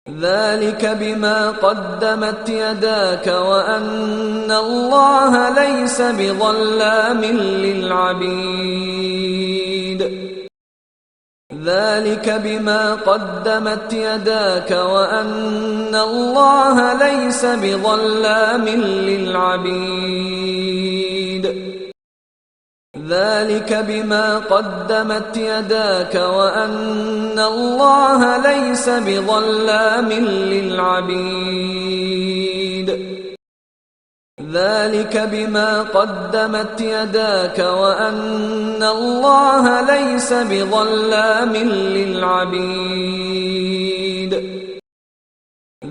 ذلك بما قدمت يداك وأن الله ليس بظلام للعبيد ذلك بما قدمت يداك وأن الله ليس بظلام للعبيد ذلك بما قدمت يداك وأن الله ليس بظلام للعبيد ذلك بما قدمت يداك وأن الله ليس بظلام للعبيد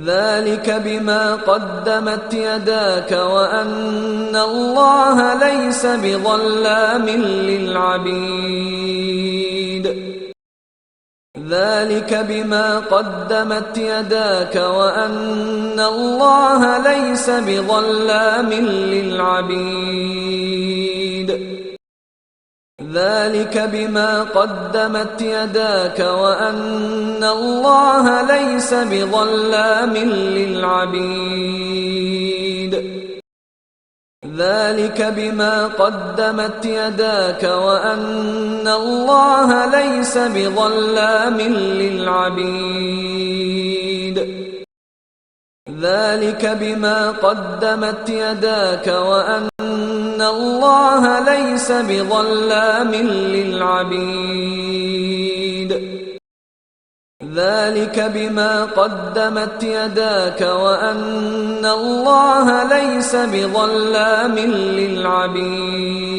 ذلك بما قدمت يداك وأن الله ليس بظلام للعبيد ذلك بما قدمت يداك وأن الله ليس بظلام للعبيد ذلك بما قدمت يداك وأن الله ليس بظلام للعبيد ذلك بما قدمت يداك وأن الله ليس بظلام للعبيد ذلك بما قدمت يداك وأن الله ليس بظلام للعبيد ذلك بما قدمت يداك وأن الله ليس بظلام للعبيد